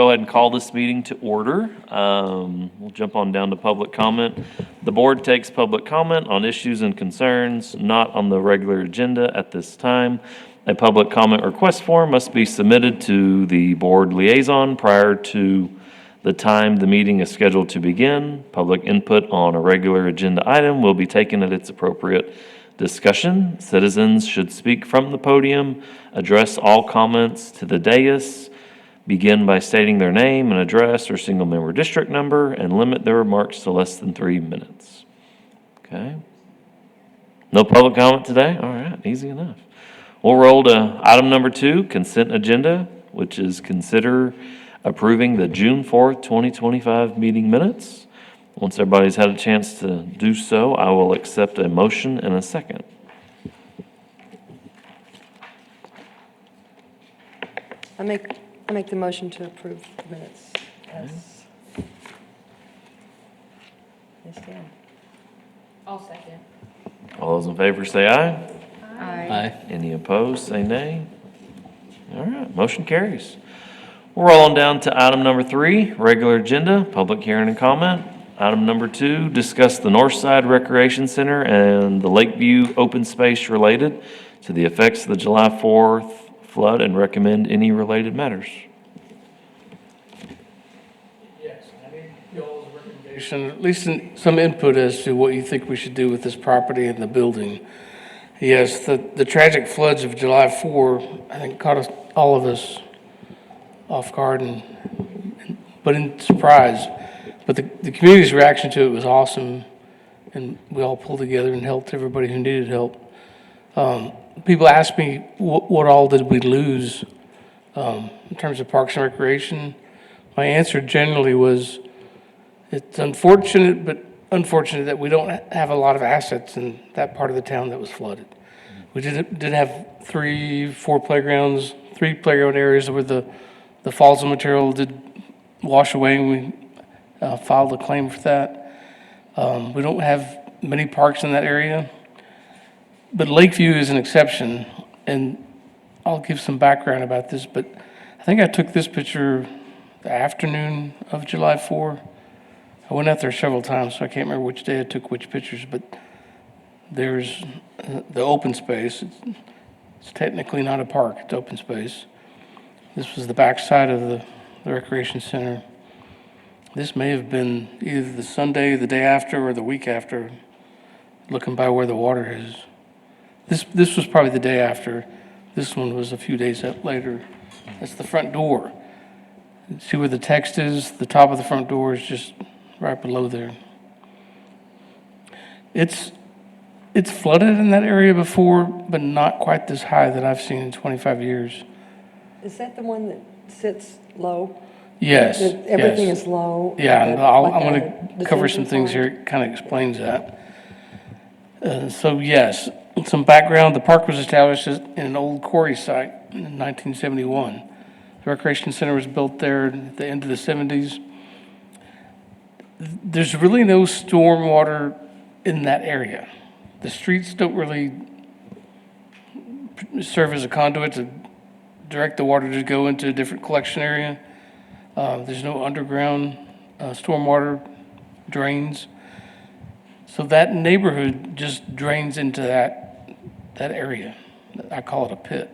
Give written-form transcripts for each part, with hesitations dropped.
Go ahead and call this meeting to order. We'll jump on down to public comment. The board takes public comment on issues and concerns not on the regular agenda at this time. A public comment request form must be submitted to the board liaison prior to the time the meeting is scheduled to begin. Public input on a regular agenda item will be taken at its appropriate discussion. Citizens should speak from the podium, address all comments to the dais, begin by stating their name and address or single-member district number, and limit their remarks to less than 3 minutes. Okay? No public comment today? All right, easy enough. We'll roll to item number 2, consent agenda, which is consider approving the June 4th, 2025 meeting minutes. Once everybody's had a chance to do so, I will accept a motion and a second. I make the motion to approve the minutes. Yes. Yes, Dan. I'll second. All those in favor say aye. Aye. Any opposed, say nay. All right, motion carries. We're rolling down to item number 3, regular agenda, public hearing and comment. Item number 2, discuss the Northside Recreation Center and the Lakeview open space related to the effects of the July 4th flood and recommend any related matters. Yes, I need y'all's recommendation, at least some input as to what you think we should do with this property and the building. Yes, the tragic floods of July 4, I think, caught all of us off guard but in surprise. But the community's reaction to it was awesome, and we all pulled together and helped everybody who needed help. People ask me, what all did we lose in terms of Parks and Recreation? My answer generally was, it's unfortunate, but unfortunate that we don't have a lot of assets in that part of the town that was flooded. We did have 3-4 playgrounds, 3 playground areas where the falls of material did wash away, and we filed a claim for that. We don't have many parks in that area, but Lakeview is an exception, and I'll give some background about this, but I think I took this picture the afternoon of July 4. I went out there several times, so I can't remember which day I took which pictures, but there's the open space. It's technically not a park, it's open space. This was the backside of the recreation center. This may have been either the Sunday, the day after, or the week after, looking by where the water is. This was probably the day after. This one was a few days later. That's the front door. See where the text is? The top of the front door is just right below there. It's flooded in that area before, but not quite this high that I've seen in 25 years. Is that the one that sits low? Yes. That everything yes. is low? Yeah, like I'm a going to cover some detention things pond? here. It kind of explains that. So yes, some background. The park was established in an old quarry site in 1971. The recreation center was built there at the end of the 70s. There's really no storm water in that area. The streets don't really serve as a conduit to direct the water to go into a different collection area. There's no underground stormwater drains. So that neighborhood just drains into that area. I call it a pit.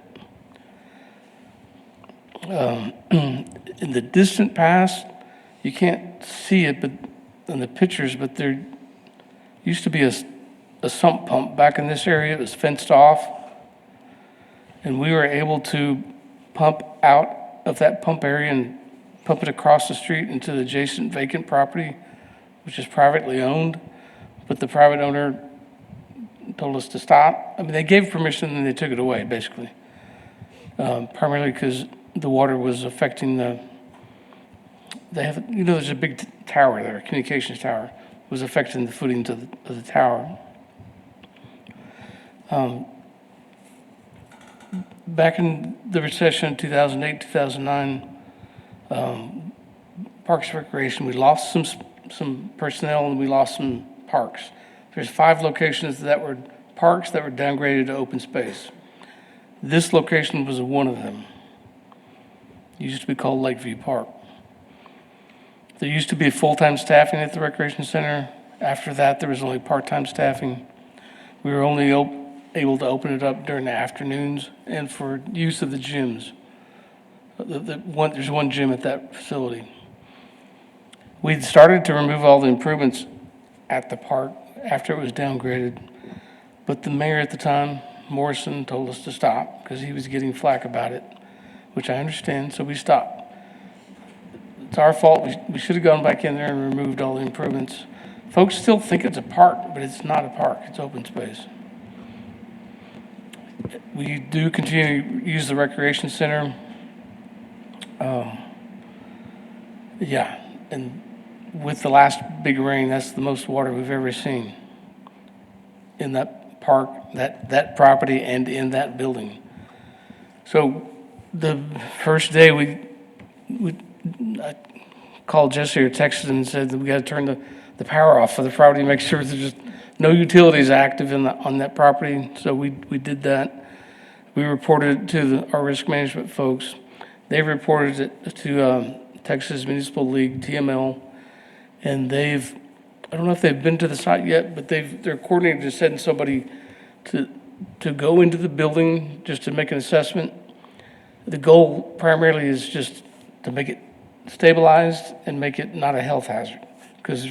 In the distant past, you can't see it but in the pictures, but there used to be a sump pump back in this area. It was fenced off, and we were able to pump out of that pump area and pump it across the street into the adjacent vacant property, which is privately owned, but the private owner told us to stop. I mean, they gave permission and they took it away, basically, primarily because the water was affecting there's a big tower there, communications tower, was affecting the footings of the tower. Back in the recession in 2008, 2009, Parks and Recreation, we lost some personnel and we lost some parks. There's 5 locations that were parks that were downgraded to open space. This location was one of them. It used to be called Lakeview Park. There used to be full-time staffing at the recreation center. After that, there was only part-time staffing. We were only able to open it up during the afternoons and for use of the gyms. There's one gym at that facility. We'd started to remove all the improvements at the park after it was downgraded, but the mayor at the time, Morrison, told us to stop because he was getting flack about it, which I understand, so we stopped. It's our fault. We should have gone back in there and removed all the improvements. Folks still think it's a park, but it's not a park. It's open space. We do continue to use the recreation center. Yeah, and with the last big rain, that's the most water we've ever seen in that park, that property, and in that building. So the first day I called Jesse or texted him and said that we got to turn the power off for the property, make sure there's just no utilities active on that property. So we did that. We reported it to our risk management folks. They reported it to Texas Municipal League, TML, and I don't know if they've been to the site yet, but they're coordinating to send somebody to go into the building just to make an assessment. The goal primarily is just to make it stabilized and make it not a health hazard, because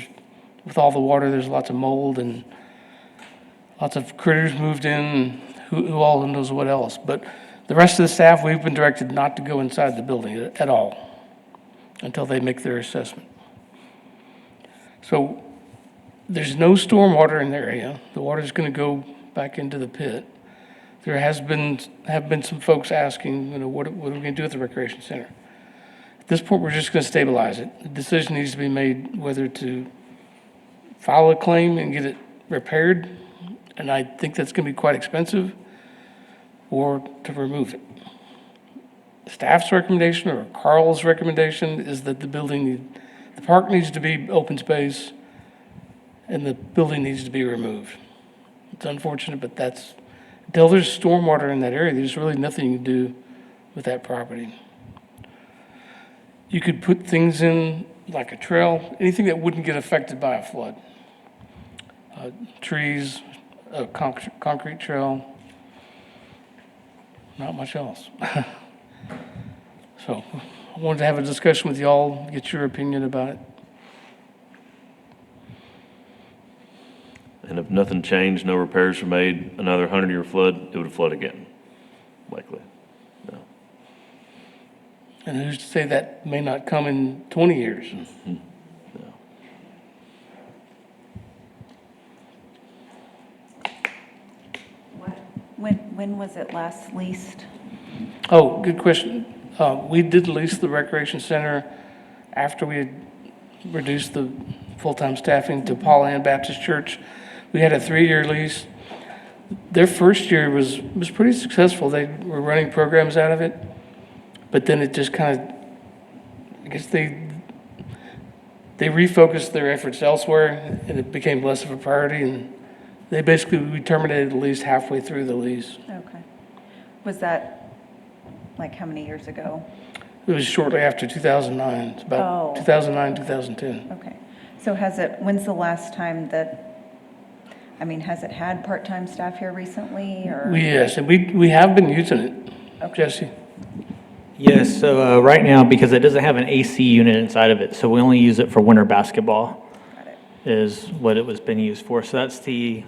with all the water, there's lots of mold and lots of critters moved in, who all knows what else. But the rest of the staff, we've been directed not to go inside the building at all until they make their assessment. So there's no storm water in the area. The water's going to go back into the pit. There have been some folks asking, what are we going to do with the recreation center? At this point, we're just going to stabilize it. The decision needs to be made whether to file a claim and get it repaired, and I think that's going to be quite expensive, or to remove it. Staff's recommendation or Carl's recommendation is that the park needs to be open space and the building needs to be removed. It's unfortunate, but until there's stormwater in that area, there's really nothing you can do with that property. You could put things in like a trail, anything that wouldn't get affected by a flood. Trees, a concrete trail, not much else. So I wanted to have a discussion with y'all, get your opinion about it. And if nothing changed, no repairs were made, another 100-year flood, it would flood again, likely. No. And who's to say that may not come in 20 years? No. When was it last leased? Oh, good question. We did lease the recreation center after we had reduced the full-time staffing to Paul Ann Baptist Church. We had a 3-year lease. Their first year was pretty successful. They were running programs out of it, but then it just kind of, I guess they refocused their efforts elsewhere, and it became less of a priority, and we terminated the lease halfway through the lease. Okay. Was that, like, how many years ago? It was shortly after 2009. It's about 2009, 2010. Okay. So when's the last time has it had part-time staff here recently, or? Yes, and we have been using it. Okay. Jesse? Yes, so right now, because it doesn't have an AC unit inside of it, so we only use it for winter basketball, Got it. is what it was been used for. So that's the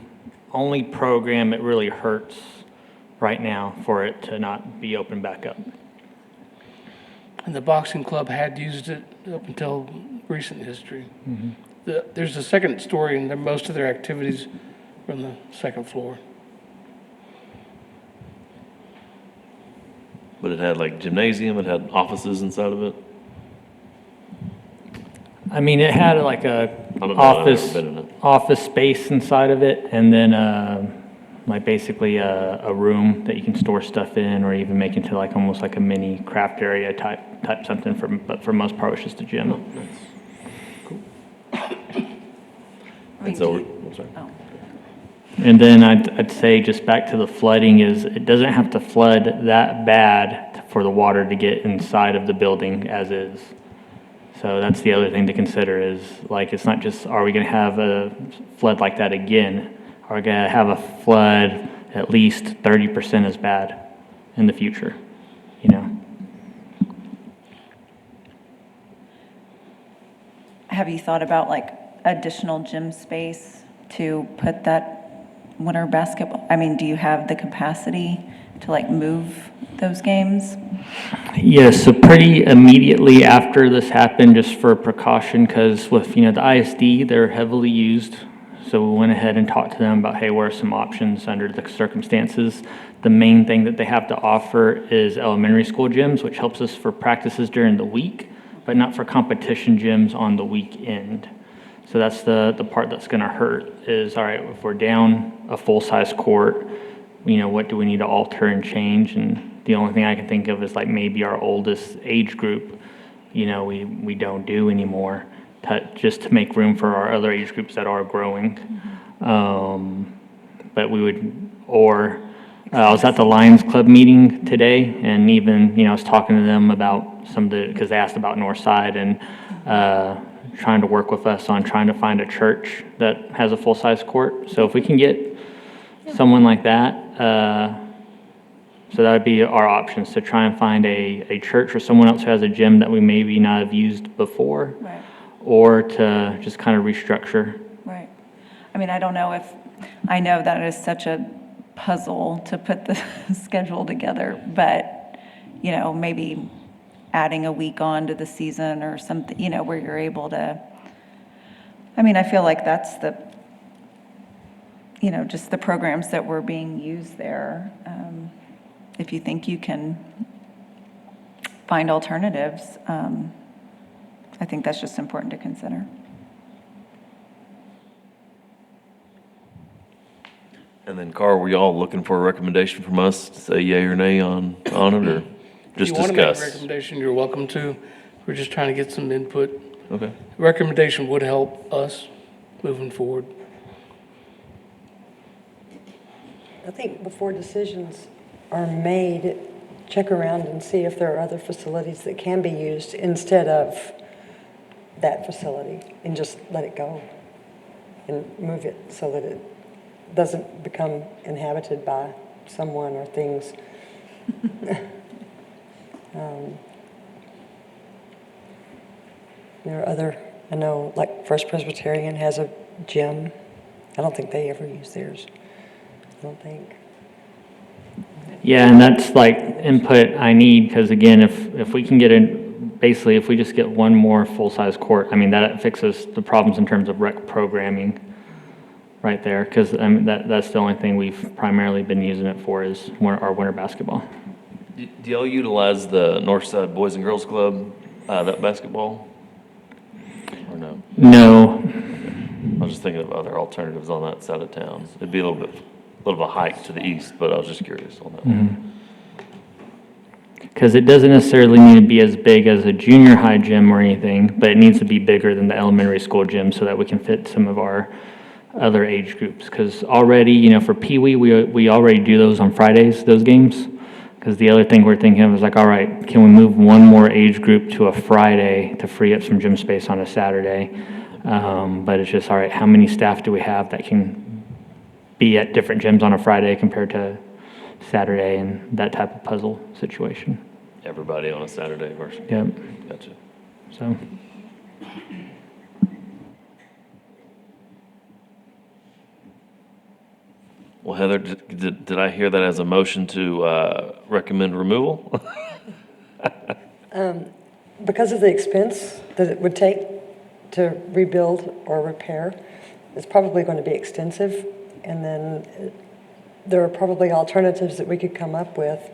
only program it really hurts right now for it to not be open back up. And the boxing club had used it up until recent history. There's a second story, and most of their activities are on the second floor. But it had like gymnasium, it had offices inside of it. I mean, it had like a I don't know, I've never office, been in it. office space inside of it, and then like basically a room that you can store stuff in, or even make into like almost like a mini craft area type something. But for most part, it's just a gym. And so, I'm sorry. Oh, And then I'd say just back to the flooding is it doesn't have to flood that bad for the water to get inside of the building as is. So that's the other thing to consider is, like, it's not just, are we going to have a flood like that again? Are we going to have a flood at least 30% as bad in the future, you know? Have you thought about like additional gym space to put that winter basketball? I mean, do you have the capacity to like move those games? Yes, so pretty immediately after this happened, just for precaution, because with, the ISD, they're heavily used. So we went ahead and talked to them about, hey, what are some options under the circumstances? The main thing that they have to offer is elementary school gyms, which helps us for practices during the week, but not for competition gyms on the weekend. So that's the part that's gonna hurt is, all right, if we're down a full-size court, what do we need to alter and change? And the only thing I can think of is like maybe our oldest age group, we don't do anymore, just to make room for our other age groups that are growing. But we would, or I was at the Lions Club meeting today, and even, I was talking to them about some of the, because they asked about Northside, and trying to work with us on trying to find a church that has a full-size court. So if we can get someone like that, so that would be our options, to try and find a church or someone else who has a gym that we maybe not have used before, Right. or to just kind of restructure. Right. I mean, I don't know I know that is such a puzzle to put the schedule together, but, maybe adding a week on to the season or something, where you're able to, I feel like that's just the programs that were being used there. If you think you can find alternatives, I think that's just important to consider. And then, Carl, were y'all looking for a recommendation from us to say yay or nay on it, or just If you want to make a discuss? recommendation, you're welcome to. We're just trying to get some input. Okay. Recommendation would help us moving forward. I think before decisions are made, check around and see if there are other facilities that can be used instead of that facility, and just let it go and move it so that it doesn't become inhabited by someone or things. There are other, I know, like First Presbyterian has a gym. I don't think they ever use theirs. I don't think. Yeah, and that's like input I need, because again, if we can get basically, if we just get one more full-size court, that fixes the problems in terms of rec programming right there, because that's the only thing we've primarily been using it for is our winter basketball. Do y'all utilize the Northside Boys and Girls Club, that basketball? Or no? No, I was just thinking of other alternatives on that side of town. It'd be a little of a hike to the east, but I was just curious on that one. because it doesn't necessarily need to be as big as a junior high gym or anything, but it needs to be bigger than the elementary school gym so that we can fit some of our other age groups. Because already, for Pee Wee, we already do those on Fridays, those games. Because the other thing we're thinking of is like, all right, can we move one more age group to a Friday to free up some gym space on a Saturday? But it's just, all right, how many staff do we have that can be at different gyms on a Friday compared to Saturday, and that type of puzzle situation. Everybody on a Saturday versus. Yep, Gotcha. so. Well, Heather, did I hear that as a motion to recommend removal? Because of the expense that it would take to rebuild or repair, it's probably going to be extensive. And then there are probably alternatives that we could come up with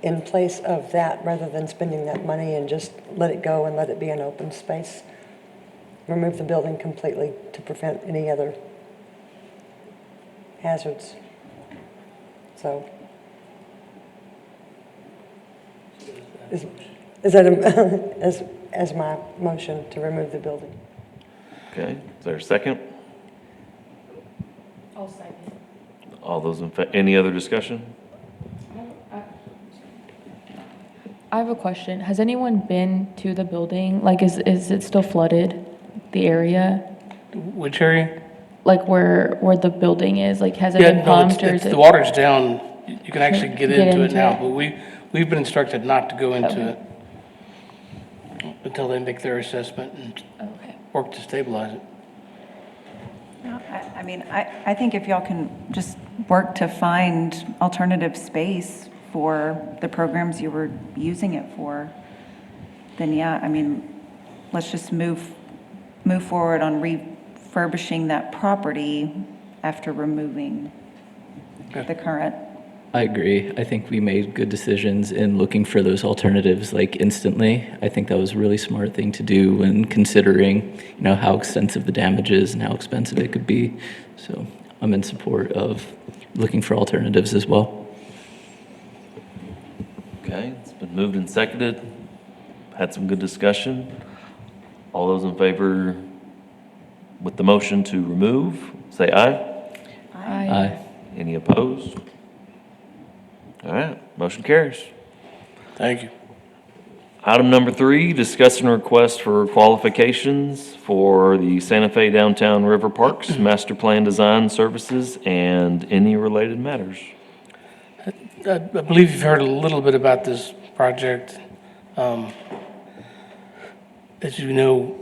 in place of that, rather than spending that money and just let it go and let it be an open space. Remove the building completely to prevent any other hazards. So, is that as my motion to remove the building? Okay, is there a second? I'll second. All those any other discussion? I have a question. Has anyone been to the building? Like, is it still flooded, the area? Which area? Like where the building is? Like, has it Yeah, been no, pumped or is the it? water's down. You can actually get Get into it into now, it? but we've been instructed not to go into Okay. it until they make their assessment and Okay. work to stabilize it. No, I mean, I think if y'all can just work to find alternative space for the programs you were using it for, then yeah, I mean, let's just move forward on refurbishing that property after removing the current. I agree. I think we made good decisions in looking for those alternatives like instantly. I think that was a really smart thing to do when considering, how extensive the damage is and how expensive it could be. So I'm in support of looking for alternatives as well. Okay, it's been moved and seconded. Had some good discussion. All those in favor with the motion to remove, say aye. Aye. Any opposed? All right, motion carries. Thank you. Item number 3, discuss and request for qualifications for the Santa Fe Downtown River Parks Master Plan Design Services and any related matters. I believe you've heard a little bit about this project. As you know,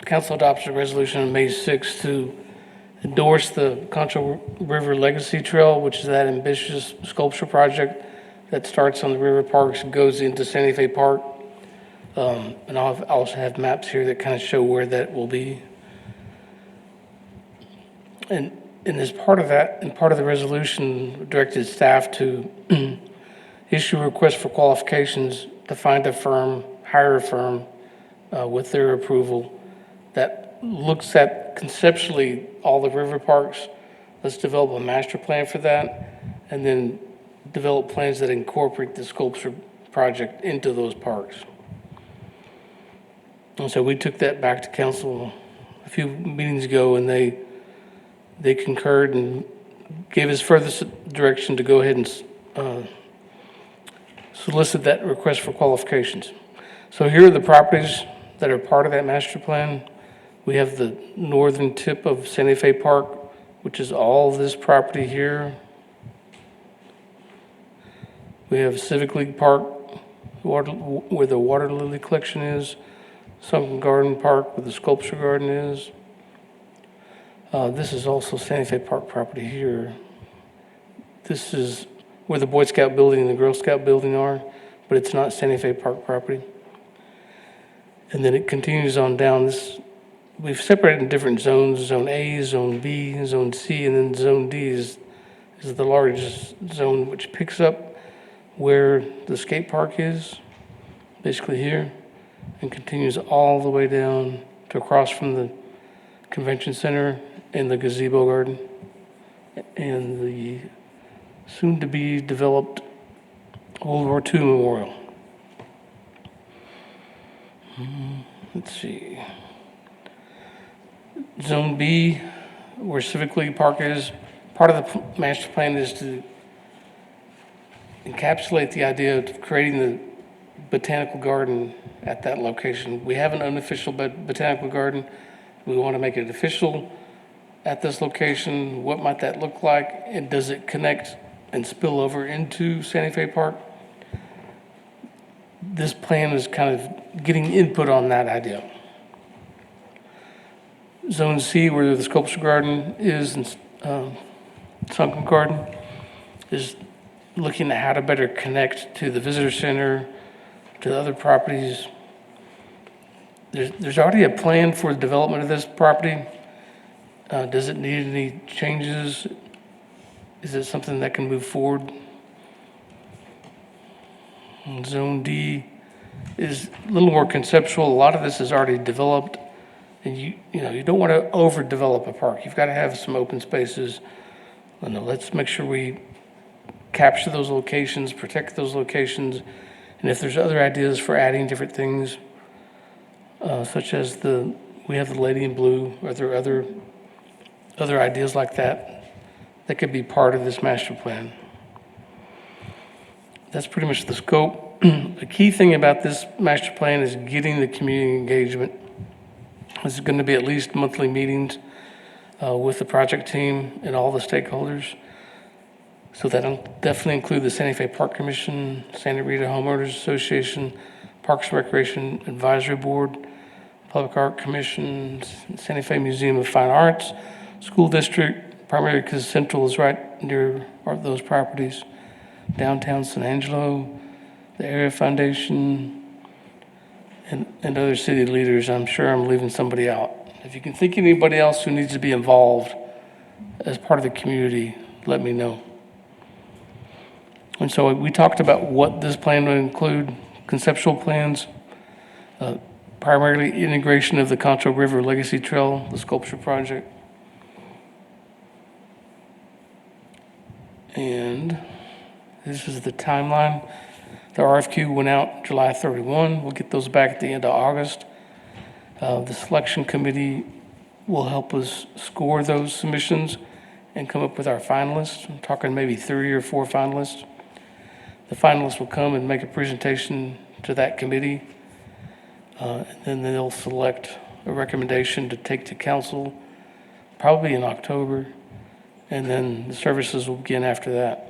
council adopted a resolution on May 6th to endorse the Concho River Legacy Trail, which is that ambitious sculpture project that starts on the river parks and goes into Santa Fe Park. And I also have maps here that kind of show where that will be. And as part of that, and part of the resolution directed staff to issue a request for qualifications to find a firm, hire a firm with their approval that looks at conceptually all the river parks. Let's develop a master plan for that, and then develop plans that incorporate the sculpture project into those parks. And so we took that back to council a few meetings ago, and they concurred and gave us further direction to go ahead and solicit that request for qualifications. So here are the properties that are part of that master plan. We have the northern tip of Santa Fe Park, which is all this property here. We have Civic League Park, where the water lily collection is. Sunken Garden Park, where the sculpture garden is. This is also Santa Fe Park property here. This is where the Boy Scout building and the Girl Scout building are, but it's not Santa Fe Park property. And then it continues on down this. We've separated in different zones: Zone A, Zone B, Zone C, and then Zone D is the largest zone, which picks up where the skate park is, basically here, and continues all the way down to across from the convention center and the gazebo garden and the soon-to-be developed World War II memorial. Let's see. Zone B, where Civic League Park is, part of the master plan is to encapsulate the idea of creating the botanical garden at that location. We have an unofficial botanical garden. We want to make it official at this location. What might that look like? And does it connect and spill over into Santa Fe Park? This plan is kind of getting input on that idea. Zone C, where the sculpture garden is, and Sunken Garden, is looking at how to better connect to the visitor center, to the other properties. There's already a plan for the development of this property. Does it need any changes? Is it something that can move forward? And Zone D is a little more conceptual. A lot of this is already developed, and you don't want to overdevelop a park. You've got to have some open spaces. Let's make sure we capture those locations, protect those locations, and if there's other ideas for adding different things, such as we have the Lady in Blue, or there are other ideas like that could be part of this master plan. That's pretty much the scope. a key thing about this master plan is getting the community engagement. There's going to be at least monthly meetings with the project team and all the stakeholders. So that'll definitely include the Santa Fe Park Commission, Santa Rita Homeowners Association, Parks and Recreation Advisory Board, Public Art Commission, Santa Fe Museum of Fine Arts, School District, primarily because Central is right near those properties, downtown San Angelo, the Area Foundation, and other city leaders. I'm sure I'm leaving somebody out. If you can think of anybody else who needs to be involved as part of the community, let me know. And so we talked about what this plan would include, conceptual plans, primarily integration of the Concho River Legacy Trail, the sculpture project. And this is the timeline. The RFQ went out July 31. We'll get those back at the end of August. The selection committee will help us score those submissions and come up with our finalists. I'm talking maybe 3 or 4 finalists. The finalists will come and make a presentation to that committee, and then they'll select a recommendation to take to council, probably in October, and then the services will begin after that.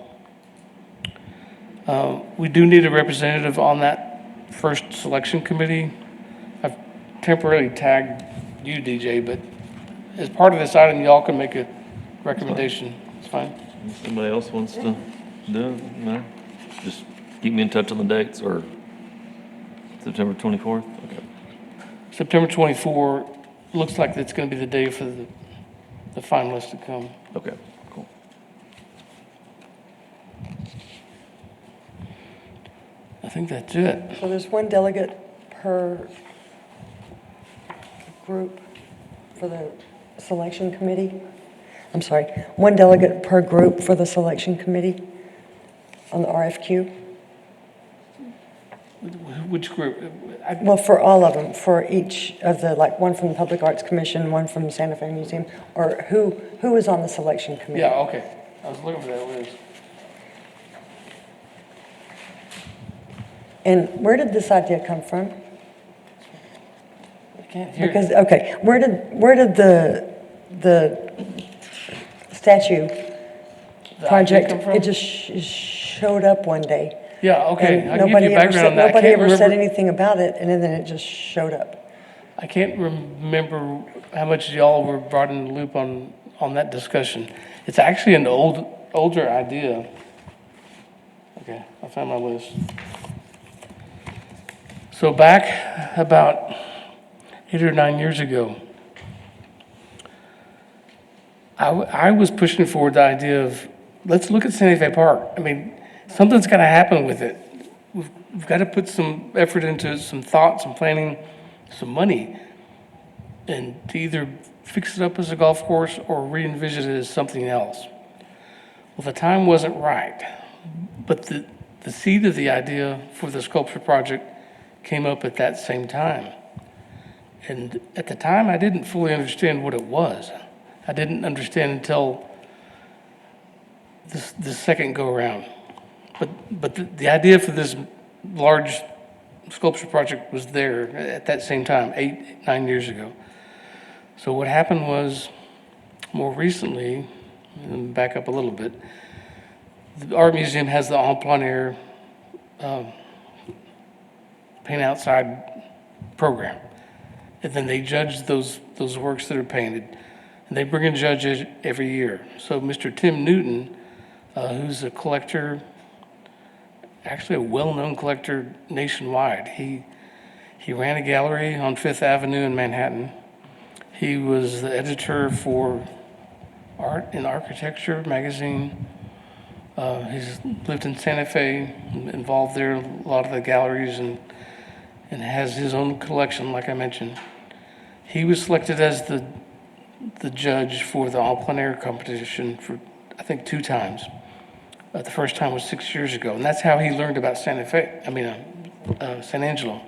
We do need a representative on that first selection committee. I've temporarily tagged you, DJ, but as part of this item, y'all can make a recommendation. It's fine. If somebody else wants to do it, no? Just keep me in touch on the dates, or September 24th? Okay. September 24 looks like it's going to be the day for the finalists to come. Okay, cool. I think that's it. So there's one delegate per group for the selection committee. I'm sorry, one delegate per group for the selection committee on the RFQ. Which group? Well, for all of them, for each of the, like, one from the Public Arts Commission, one from the Santa Fe Museum, or who is on the selection committee? Yeah, okay. I was looking for that list. And where did this idea come from? I can't hear you. Because, okay, where did the statue The project, idea come from? it just showed up one day. Yeah, okay. And I can give you background on that. I nobody can't ever said remember- anything about it, and then it just showed up. I can't remember how much y'all were brought in the loop on that discussion. It's actually an older idea. Okay, I found my list. So back about 8 or 9 years ago, I was pushing forward the idea of, let's look at Santa Fe Park. I mean, something's got to happen with it. We've got to put some effort into it, some thought, some planning, some money, and to either fix it up as a golf course or re-envision it as something else. Well, the time wasn't right, but the seed of the idea for the sculpture project came up at that same time. And at the time, I didn't fully understand what it was. I didn't understand until the second go-around. But the idea for this large sculpture project was there at that same time, 8, 9 years ago. So what happened was, more recently, and back up a little bit, the Art Museum has the en plein air paint outside program. And then they judge those works that are painted. And they bring in judges every year. So Mr. Tim Newton, who's a collector, actually a well-known collector nationwide. He ran a gallery on Fifth Avenue in Manhattan. He was the editor for Art and Architecture magazine. He's lived in Santa Fe, involved there in a lot of the galleries, and has his own collection, like I mentioned. He was selected as the judge for the en plein air competition for, I think, 2 times. The first time was 6 years ago, and that's how he learned about San Angelo.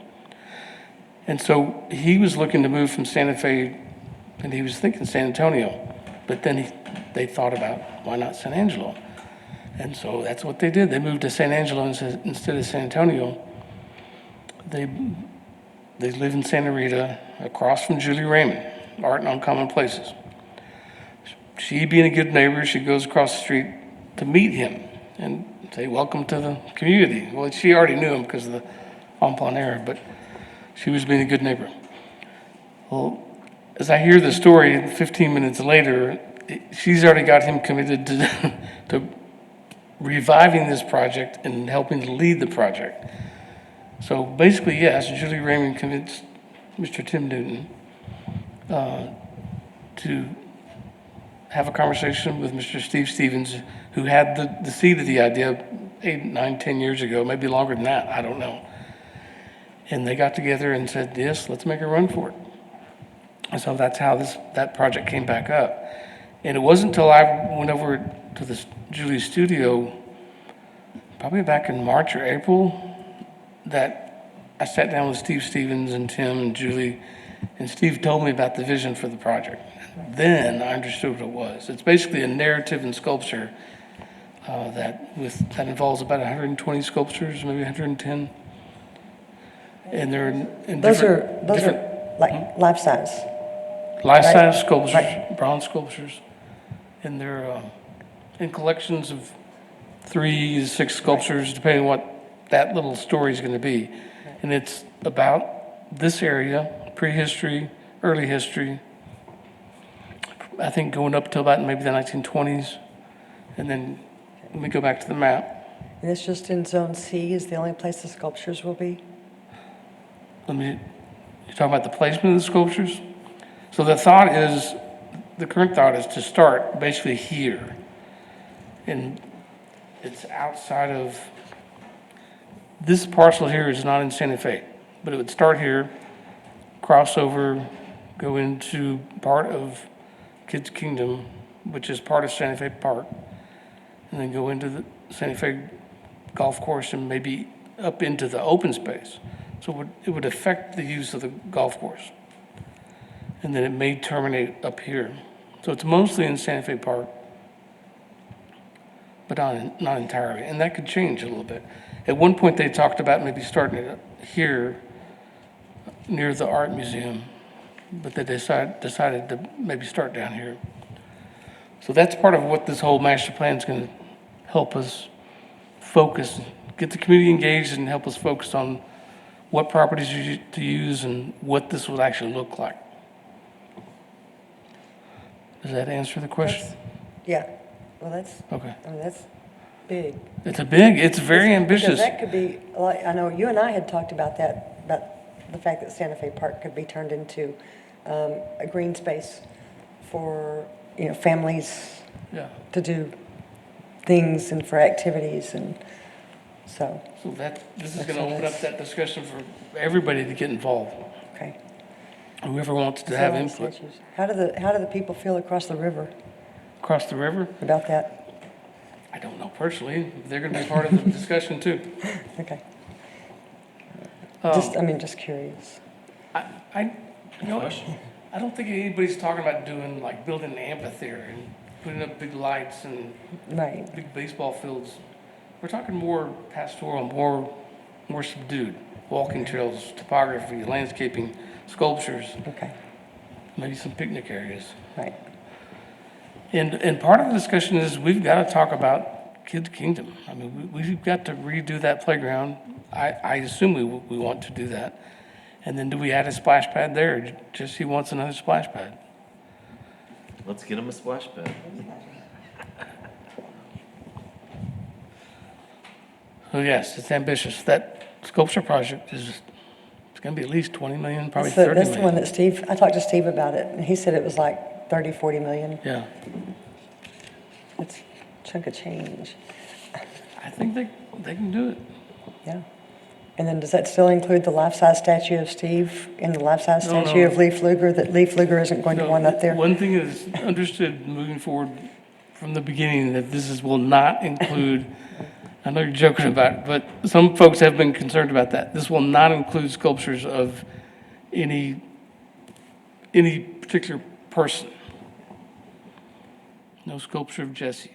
And so he was looking to move from Santa Fe, and he was thinking San Antonio, but then they thought about, why not San Angelo? And so that's what they did. They moved to San Angelo instead of San Antonio. They live in Santa Rita, across from Julie Raymond, Art and Uncommon Places. She, being a good neighbor, she goes across the street to meet him and say, welcome to the community. Well, she already knew him because of the en plein air, but she was being a good neighbor. Well, as I hear the story, 15 minutes later, she's already got him committed to, to reviving this project and helping to lead the project. So basically, yes, Julie Raymond convinced Mr. Tim Newton to have a conversation with Mr. Steve Stevens, who had the seed of the idea 8, 9, 10 years ago, maybe longer than that, I don't know. And they got together and said, yes, let's make a run for it. And so that's how that project came back up. And it wasn't until I went over to the Julie's studio, probably back in March or April, that I sat down with Steve Stevens and Tim and Julie, and Steve told me about the vision for the project. Then I understood what it was. It's basically a narrative and sculpture that involves about 120 sculptures, maybe 110. And they're in Those different, are like life-size. life-size sculptures, Right. bronze sculptures. And they're in collections of 3 to 6 sculptures, depending on what that little story is going to be. And it's about this area, prehistory, early history, I think going up to about maybe the 1920s. And then let me go back to the map. And it's just in Zone C is the only place the sculptures will be? You're talking about the placement of the sculptures? So the current thought is to start basically here. And it's outside of, this parcel here is not in Santa Fe, but it would start here, cross over, go into part of Kids Kingdom, which is part of Santa Fe Park, and then go into the Santa Fe golf course and maybe up into the open space. So it would affect the use of the golf course. And then it may terminate up here. So it's mostly in Santa Fe Park, but not entirely. And that could change a little bit. At one point, they talked about maybe starting it here near the art museum, but they decided to maybe start down here. So that's part of what this whole master plan is going to help us focus, get the community engaged and help us focus on what properties to use and what this would actually look like. Does that answer the question? Yeah, well, that's big. It's very ambitious. Because that could be, like, I know you and I had talked about that, about the fact that Santa Fe Park could be turned into a green space for, families Yeah. to do things and for activities, and so, So this is going to open up that discussion for everybody to get involved, okay. whoever wants to have So, input. statues. How do the people feel across the river Across the river, about that? I don't know personally. They're going to be part of the discussion too. Okay. Um, Just curious. I don't think anybody's talking about building an amphitheater and putting up big lights and Right. big baseball fields. We're talking more pastoral, more subdued. Walking trails, topography, landscaping, sculptures, Okay. maybe some picnic areas. Right. And part of the discussion is we've got to talk about Kids Kingdom. I mean, we've got to redo that playground. I assume we want to do that. And then do we add a splash pad there? Jesse wants another splash pad. Let's get them a splash pad. So yes, it's ambitious. That sculpture project it's going to be at least 20 million, probably That's 30 the one million. that I talked to Steve about it, and he said it was like 30, 40 million. Yeah, It's a chunk of change. I think they can do it. Yeah. And then does that still include the life-size statue of Steve and the life-size No, statue no. of Lee Pfluger, that Lee Pfluger isn't going to No, want up there? One thing is understood moving forward from the beginning that will not include, I know you're joking about it, but some folks have been concerned about that. This will not include sculptures of any particular person. No sculpture of Jesse.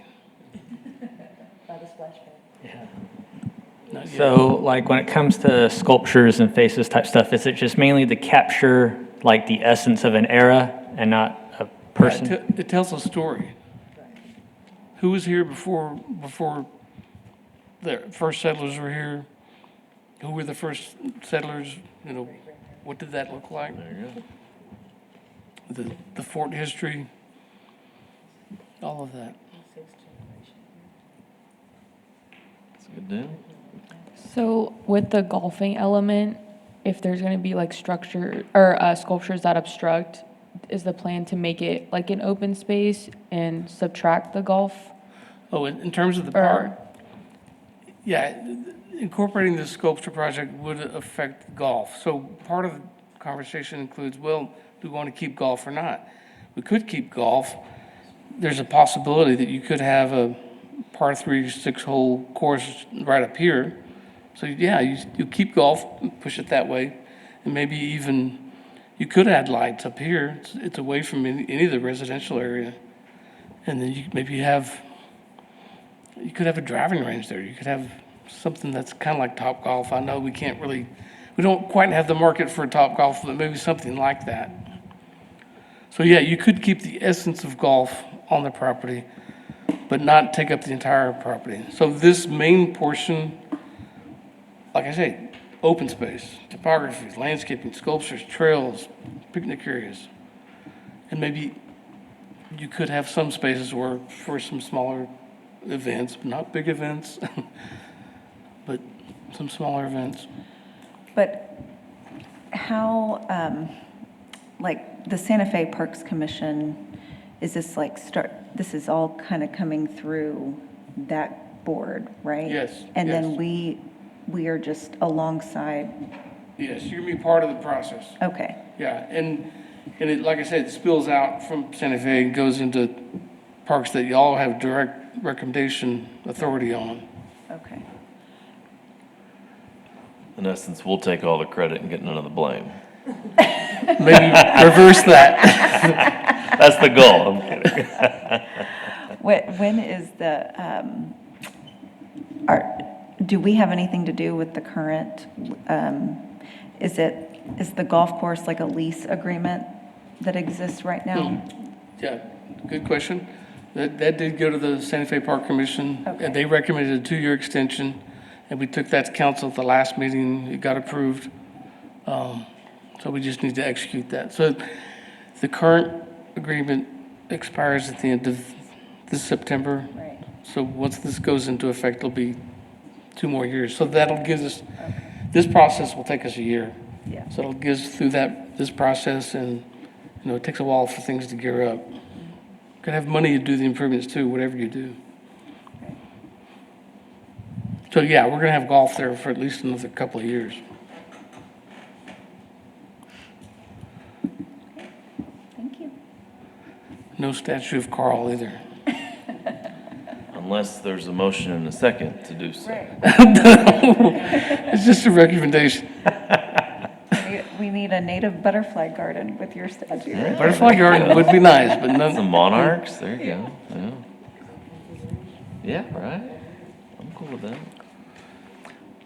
Not yet. So like when it comes to sculptures and faces type stuff, is it just mainly to capture like the essence of an era and not a person? It tells a story. Who was here before the first settlers were here? Who were the first settlers? You know, what did that look like? There you go. The fort history, all of that. That's a good deal. So with the golfing element, if there's going to be like structure or sculptures that obstruct, is the plan to make it like an open space and subtract the golf? Oh, in terms of the Or- park, yeah, incorporating this sculpture project would affect golf. So part of the conversation includes, well, do we want to keep golf or not? We could keep golf. There's a possibility that you could have a par 3, 6-hole course right up here. So yeah, you keep golf, push it that way, and maybe even, you could add lights up here. It's away from any of the residential area. And then you could have a driving range there. You could have something that's kind of like Topgolf. I know we don't quite have the market for Topgolf, but maybe something like that. So yeah, you could keep the essence of golf on the property, but not take up the entire property. So this main portion, like I say, open space, topography, landscaping, sculptures, trails, picnic areas. And maybe you could have some spaces where for some smaller events, not big events, but some smaller events. But how, like, the Santa Fe Parks Commission, is this like this is all kind of coming through that board, right? Yes, And then yes. we are just alongside, Yes, you're gonna be part of the process. okay, Yeah, and it, like I said, it spills out from Santa Fe and goes into parks that y'all have direct recommendation authority on. okay. In essence, we'll take all the credit and get none of the blame. Maybe reverse that. That's the goal. I'm kidding. When is the, do we have anything to do with the current, is the golf course like a lease agreement that exists right now? Yeah, good question. That did go to the Santa Fe Park Commission, Okay. and they recommended a 2-year extension, and we took that to council at the last meeting, it got approved. So we just need to execute that. So the current agreement expires at the end of this September. Right. So once this goes into effect, it'll be 2 more years. So that'll give us, this process will take us a year. Yeah. So it'll get us through this process, and, it takes a while for things to gear up. Could have money to do the improvements too, whatever you do. So yeah, we're gonna have golf there for at least another couple of years. Thank you. No statue of Carl either. Unless there's a motion and a second to do so. It's just a recommendation. We need a native butterfly garden with your statue. Right? Butterfly garden would be nice, but Some none, monarchs, there you go. Yeah. Yeah, right. I'm cool with that.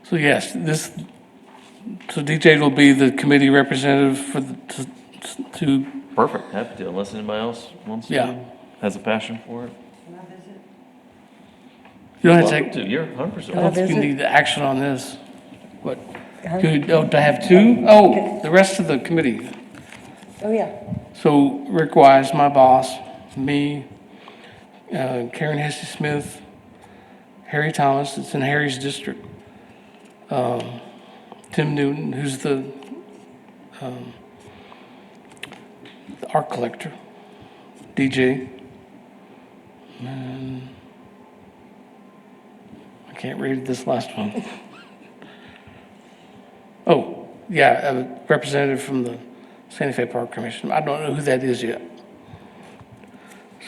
so yes, so DJ will be the committee representative to, Perfect. Happy to, unless anybody else wants to. Yeah. Has a passion for it. you don't have to Welcome take, to, you're 100%. I don't think you visit? need action on this. What? Huh? To have 2? Oh, the rest of the committee. Oh, yeah. So Rick Wise, my boss, me, Karen Hesse Smith, Harry Thomas, it's in Harry's district. Tim Newton, who's the art collector, DJ. And I can't read this last one. Oh, yeah, a representative from the Santa Fe Park Commission. I don't know who that is yet.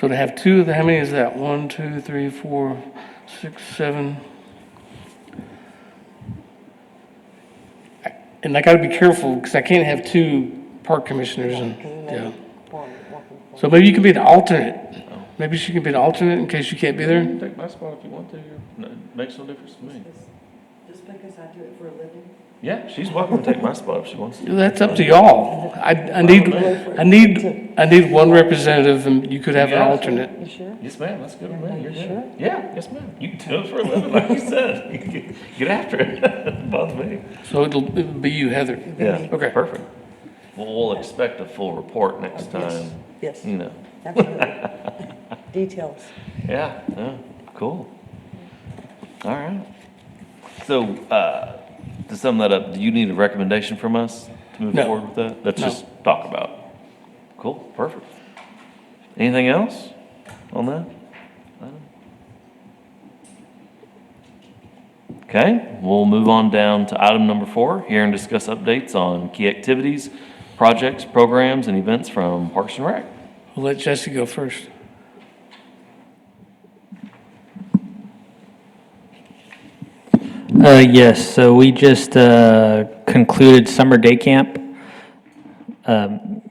So to have 2 of the, how many is that? 1, 2, 3, 4, 6, 7. And I gotta be careful, because I can't have 2 park commissioners and, yeah. So maybe you can be an alternate. Maybe she can be an alternate in case you can't be there. Take my spot if you want to. It makes no difference to me. Just because I do it for a living? Yeah, she's welcome to take my spot if she wants to. That's up to y'all. I need one representative, and you could have an Yeah. alternate. You sure? Yes, ma'am, that's good with me. You're Sure? good. Yeah, yes, ma'am. You can do it for a living, like you said. You can get after it. Bother me. So it'll be you, Heather. Yeah, Okay. perfect. Well, we'll expect a full report next time, Yes, you know. absolutely. Details. Yeah, cool. All right. So, to sum that up, do you need a recommendation from us to move No. forward with that? Let's No. just talk about it. Cool, perfect. Anything else on that? Okay, we'll move on down to item number 4, hear and discuss updates on key activities, projects, programs, and events from Parks and Rec. We'll let Jesse go first. Yes, so we just concluded summer day camp.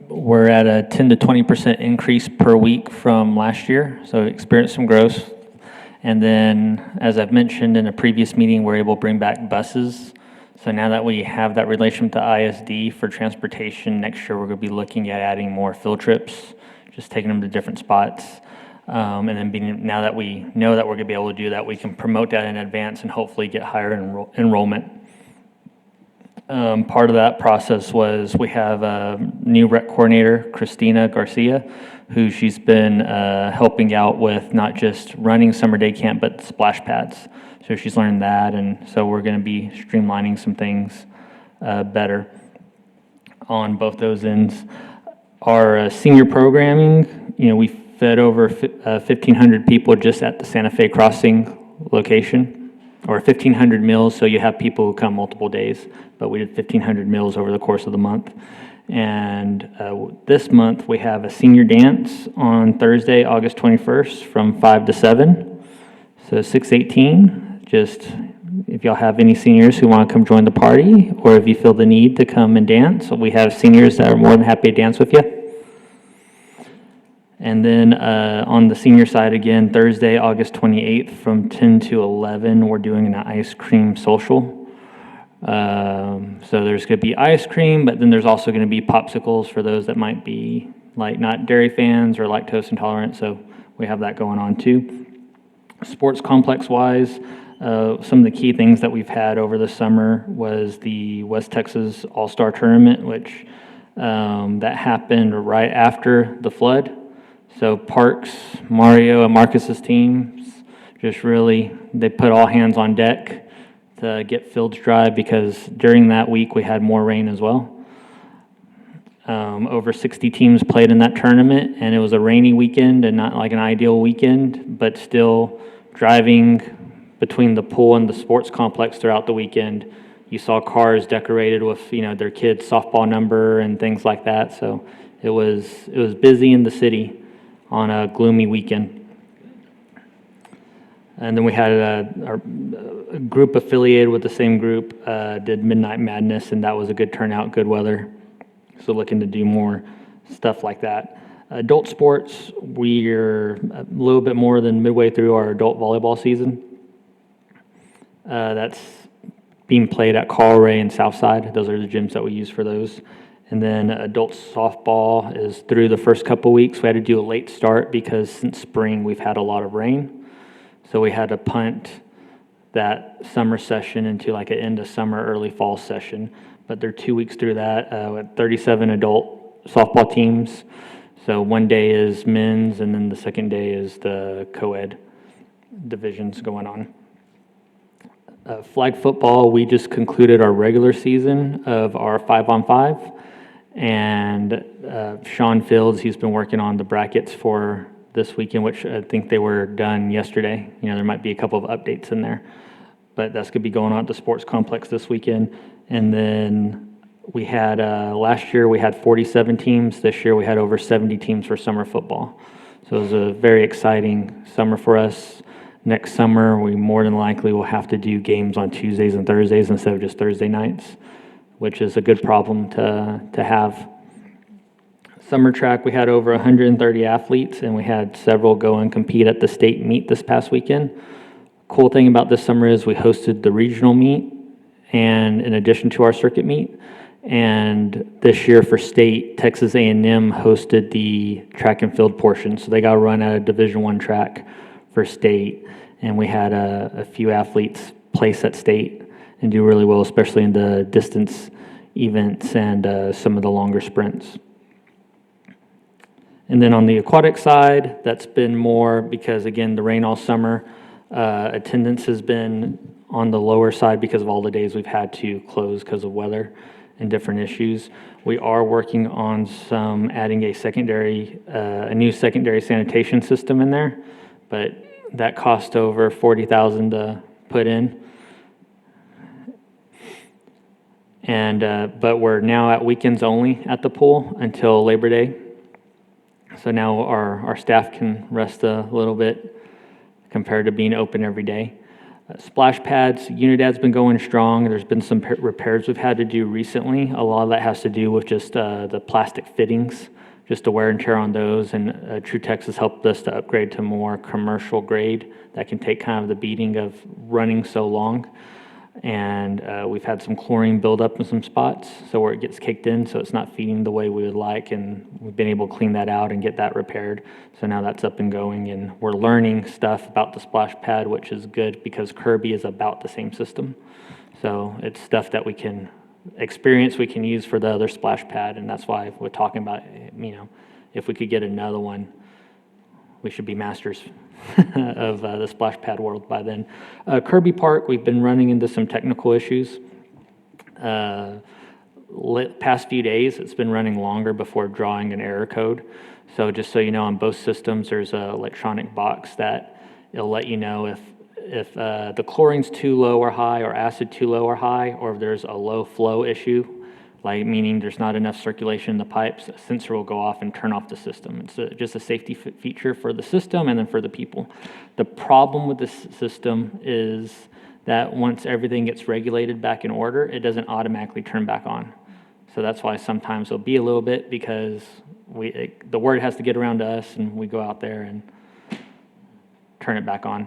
We're at a 10 to 20% increase per week from last year, so we experienced some growth. And then, as I've mentioned in a previous meeting, we're able to bring back buses. So now that we have that relation with the ISD for transportation, next year we're going to be looking at adding more field trips, just taking them to different spots. And then now that we know that we're going to be able to do that, we can promote that in advance and hopefully get higher enrollment. Part of that process was we have a new rec coordinator, Christina Garcia, who she's been helping out with not just running summer day camp, but splash pads. So she's learned that, and so we're going to be streamlining some things better on both those ends. Our senior programming, we fed over 1,500 people just at the Santa Fe Crossing location, or 1,500 meals, so you have people who come multiple days, but we did 1,500 meals over the course of the month. And this month, we have a senior dance on Thursday, August 21st from 5 to 7, so 6:18. Just if y'all have any seniors who want to come join the party, or if you feel the need to come and dance, we have seniors that are more than happy to dance with you. And then on the senior side again, Thursday, August 28th from 10 to 11, we're doing an ice cream social. So there's going to be ice cream, but then there's also going to be popsicles for those that might be like not dairy fans or lactose intolerant. So we have that going on too. Sports complex wise, some of the key things that we've had over the summer was the West Texas All-Star Tournament, which that happened right after the flood. So Parks, Mario, and Marcus's teams just really, they put all hands on deck to get fields dry because during that week we had more rain as well. Over 60 teams played in that tournament, and it was a rainy weekend and not like an ideal weekend, but still driving between the pool and the sports complex throughout the weekend, you saw cars decorated with, their kids' softball number and things like that. So it was busy in the city on a gloomy weekend. And then we had a group affiliated with the same group did Midnight Madness, and that was a good turnout, good weather. So looking to do more stuff like that. Adult sports, we're a little bit more than midway through our adult volleyball season. That's being played at Carl Ray and Southside. Those are the gyms that we use for those. And then adult softball is through the first couple weeks. We had to do a late start because since spring we've had a lot of rain. So we had to punt that summer session into like an end of summer, early fall session. But they're 2 weeks through that with 37 adult softball teams. So one day is men's, and then the second day is the co-ed divisions going on. Flag football, we just concluded our regular season of our 5-on-5. And Sean Fields, he's been working on the brackets for this weekend, which I think they were done yesterday. There might be a couple of updates in there. But that's going to be going on at the sports complex this weekend. And then we had, last year we had 47 teams. This year we had over 70 teams for summer football. So it was a very exciting summer for us. Next summer, we more than likely will have to do games on Tuesdays and Thursdays instead of just Thursday nights, which is a good problem to have. Summer track, we had over 130 athletes, and we had several go and compete at the state meet this past weekend. Cool thing about this summer is we hosted the regional meet and in addition to our circuit meet. And this year for state, Texas A&M hosted the track and field portion. So they got to run a Division I track for state. And we had a few athletes place at state and do really well, especially in the distance events and some of the longer sprints. And then on the aquatic side, that's been more because, again, the rain all summer. Attendance has been on the lower side because of all the days we've had to close because of weather and different issues. We are working on adding a new secondary sanitation system in there, but that cost over $40,000 to put in. And but we're now at weekends only at the pool until Labor Day. So now our staff can rest a little bit compared to being open every day. Splash pads, Unidad's been going strong. There's been some repairs we've had to do recently. A lot of that has to do with just the plastic fittings, just the wear and tear on those. And True Tex has helped us to upgrade to more commercial grade that can take kind of the beating of running so long. And we've had some chlorine buildup in some spots, so where it gets kicked in, so it's not feeding the way we would like, and we've been able to clean that out and get that repaired. So now that's up and going, and we're learning stuff about the splash pad, which is good because Kirby is about the same system. So it's stuff that we can experience, we can use for the other splash pad, and that's why we're talking about, if we could get another one, we should be masters of the splash pad world by then. Kirby Park, we've been running into some technical issues. Past few days, it's been running longer before drawing an error code. So just so you know, on both systems, there's an electronic box that it'll let you know if the chlorine's too low or high, or acid too low or high, or if there's a low flow issue, like meaning there's not enough circulation in the pipes. A sensor will go off and turn off the system. It's just a safety feature for the system and then for the people. The problem with this system is that once everything gets regulated back in order, it doesn't automatically turn back on. So that's why sometimes it'll be a little bit, because the word has to get around to us and we go out there and turn it back on.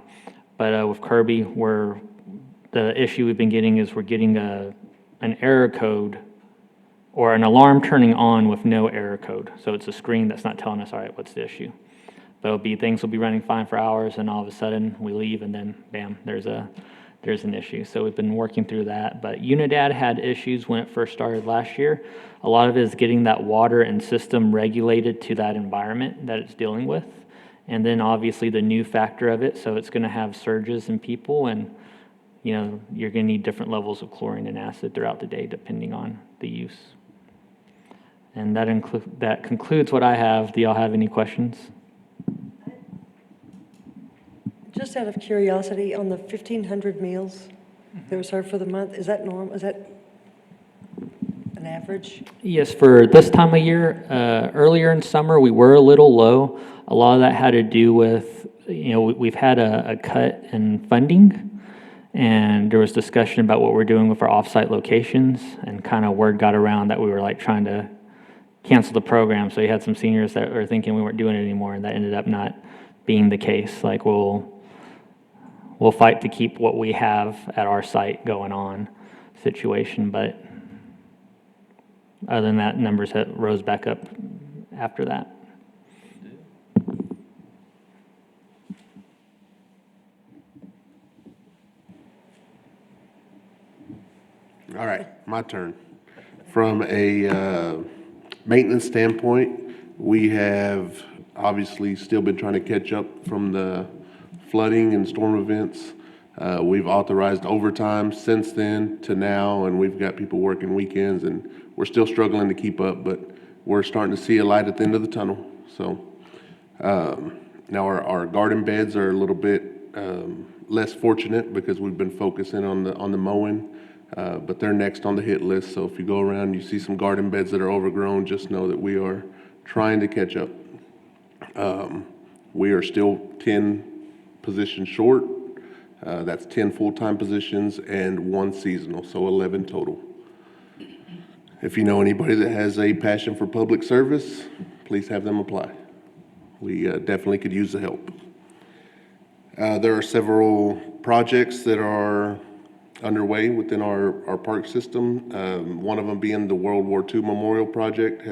But with Kirby, the issue we've been getting is we're getting an error code or an alarm turning on with no error code. So it's a screen that's not telling us, all right, what's the issue? But things will be running fine for hours, and all of a sudden we leave, and then bam, there's an issue. So we've been working through that. But Unidad had issues when it first started last year. A lot of it is getting that water and system regulated to that environment that it's dealing with. And then obviously the new factor of it, so it's going to have surges in people, and you're going to need different levels of chlorine and acid throughout the day depending on the use. And that concludes what I have. Do y'all have any questions? Just out of curiosity, on the 1,500 meals that were served for the month, is that normal? Is that an average? Yes, for this time of year, earlier in summer, we were a little low. A lot of that had to do with, we've had a cut in funding, and there was discussion about what we're doing with our offsite locations, and kind of word got around that we were like trying to cancel the program. So you had some seniors that were thinking we weren't doing it anymore, and that ended up not being the case. Like we'll fight to keep what we have at our site going on situation, but other than that, numbers rose back up after that. All right, my turn. From a maintenance standpoint, we have obviously still been trying to catch up from the flooding and storm events. We've authorized overtime since then to now, and we've got people working weekends, and we're still struggling to keep up, but we're starting to see a light at the end of the tunnel. So now our garden beds are a little bit less fortunate because we've been focusing on the mowing, but they're next on the hit list. So if you go around and you see some garden beds that are overgrown, just know that we are trying to catch up. We are still 10 positions short. That's 10 full-time positions and 1 seasonal, so 11 total. If you know anybody that has a passion for public service, please have them apply. We definitely could use the help. There are several projects that are underway within our park system. One of them being the World War II Memorial Project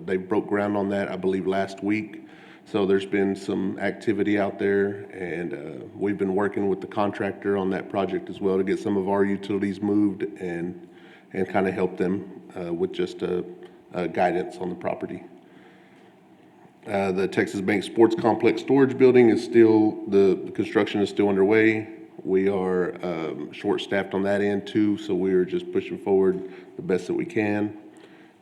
they broke ground on that, I believe, last week. So there's been some activity out there, and we've been working with the contractor on that project as well to get some of our utilities moved and kind of help them with just guidance on the property. The Texas Bank Sports Complex Storage Building is still, the construction is still underway. We are short-staffed on that end too, so we are just pushing forward the best that we can.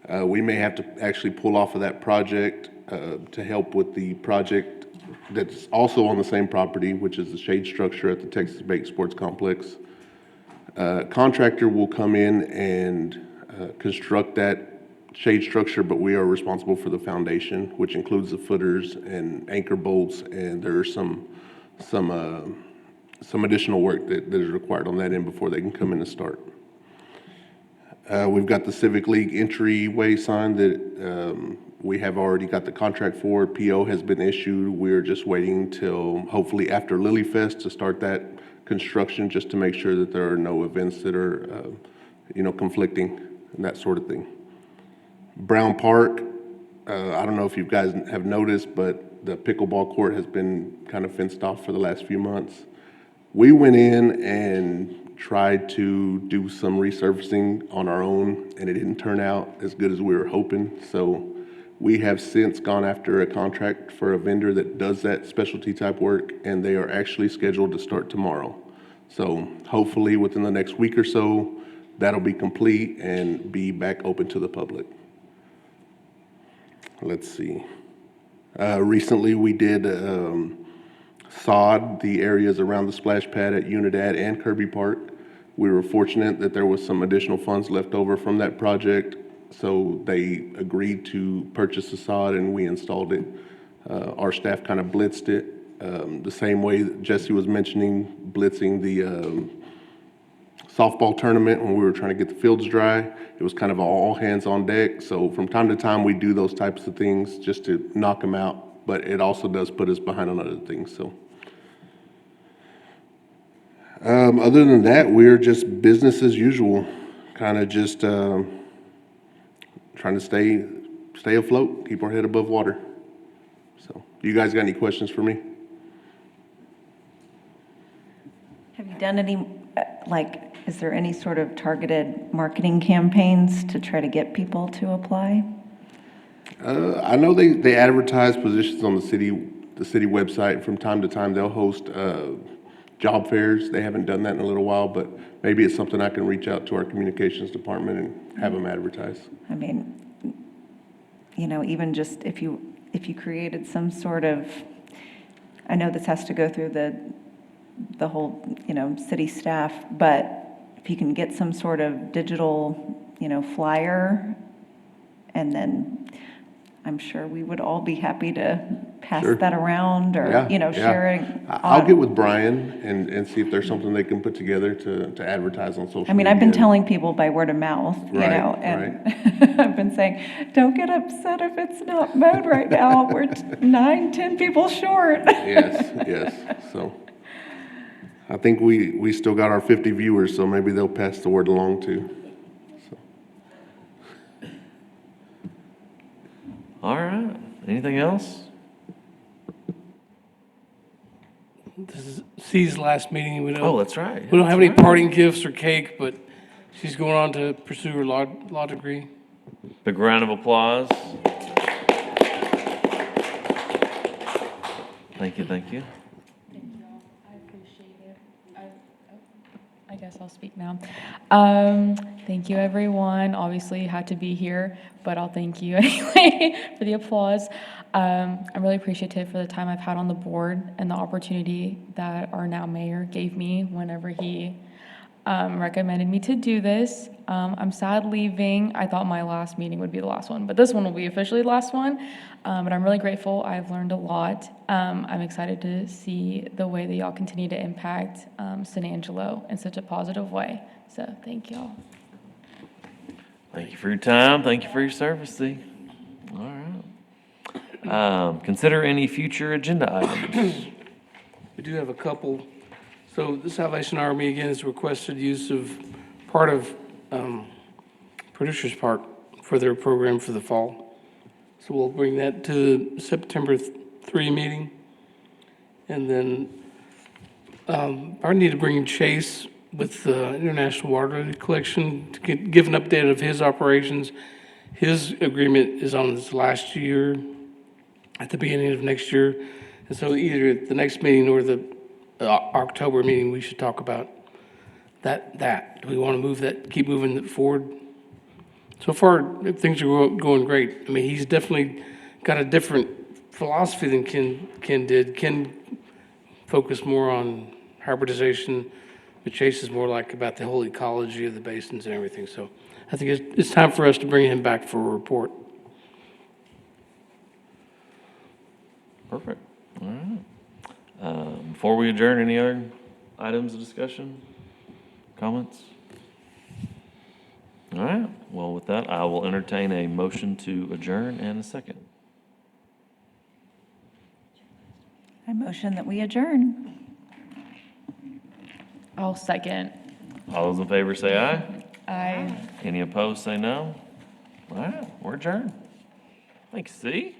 We may have to actually pull off of that project to help with the project that's also on the same property, which is the shade structure at the Texas Bank Sports Complex. Contractor will come in and construct that shade structure, but we are responsible for the foundation, which includes the footers and anchor bolts, and there are some additional work that is required on that end before they can come in and start. We've got the Civic League entryway sign that we have already got the contract for. PO has been issued. We're just waiting till hopefully after Lily Fest to start that construction, just to make sure that there are no events that are, conflicting and that sort of thing. Brown Park, I don't know if you guys have noticed, but the pickleball court has been kind of fenced off for the last few months. We went in and tried to do some resurfacing on our own, and it didn't turn out as good as we were hoping. So we have since gone after a contract for a vendor that does that specialty type work, and they are actually scheduled to start tomorrow. So hopefully within the next week or so, that'll be complete and be back open to the public. Let's see. Recently we did sod the areas around the splash pad at Unidad and Kirby Park. We were fortunate that there was some additional funds left over from that project, so they agreed to purchase the sod and we installed it. Our staff kind of blitzed it the same way that Jesse was mentioning, blitzing the softball tournament when we were trying to get the fields dry. It was kind of all hands on deck. So from time to time, we do those types of things just to knock them out, but it also does put us behind on other things. So other than that, we're just business as usual, kind of just trying to stay afloat, keep our head above water. So you guys got any questions for me? Have you done any, is there any sort of targeted marketing campaigns to try to get people to apply? I know they advertise positions on the city website. From time to time, they'll host job fairs. They haven't done that in a little while, but maybe it's something I can reach out to our communications department and have them advertise. I mean, even just if you created some sort of, I know this has to go through the whole, city staff, but if you can get some sort of digital, flyer, and then I'm sure we would all be happy to pass Sure. that around or, Yeah. sharing. I'll get with Brian and see if there's something they can put together to advertise on social media. I mean, I've been telling people by word of mouth, Right, and I've been saying, don't get upset if it's not mowed right now. We're 9-10 people short. Yes. So I think we still got our 50 viewers, so maybe they'll pass the word along too. So. All right. Anything else? This is C's last meeting. Oh, that's right. We don't have any parting gifts or cake, but she's going on to pursue her law degree. Big round of applause. Thank you. Thank you. I appreciate it. I guess I'll speak now. Thank you, everyone. Obviously, you had to be here, but I'll thank you anyway for the applause. I'm really appreciative for the time I've had on the board and the opportunity that our now mayor gave me whenever he recommended me to do this. I'm sad leaving. I thought my last meeting would be the last one, but this one will be officially the last one. But I'm really grateful. I've learned a lot. I'm excited to see the way that y'all continue to impact San Angelo in such a positive way. So thank y'all. Thank you for your time. Thank you for your service, C. All right. Consider any future agenda items. We do have a couple. So the Salvation Army, again, has requested use of part of Producers Park for their program for the fall. So we'll bring that to the September 3 meeting. And then I need to bring in Chase with the International Water Collection to give an update of his operations. His agreement is on his last year, at the beginning of next year. And so either at the next meeting or the October meeting, we should talk about that. Do we want to move that, keep moving it forward? So far, things are going great. I mean, he's definitely got a different philosophy than Ken did. Ken focused more on hybridization, but Chase is more like about the whole ecology of the basins and everything. So I think it's time for us to bring him back for a report. Perfect. All right. Before we adjourn, any other items of discussion, comments? All right. Well, with that, I will entertain a motion to adjourn and a second. I motion that we adjourn. I'll second. All those in favor say aye. I. Any opposed, say no. All right, we're adjourned. Thanks, see?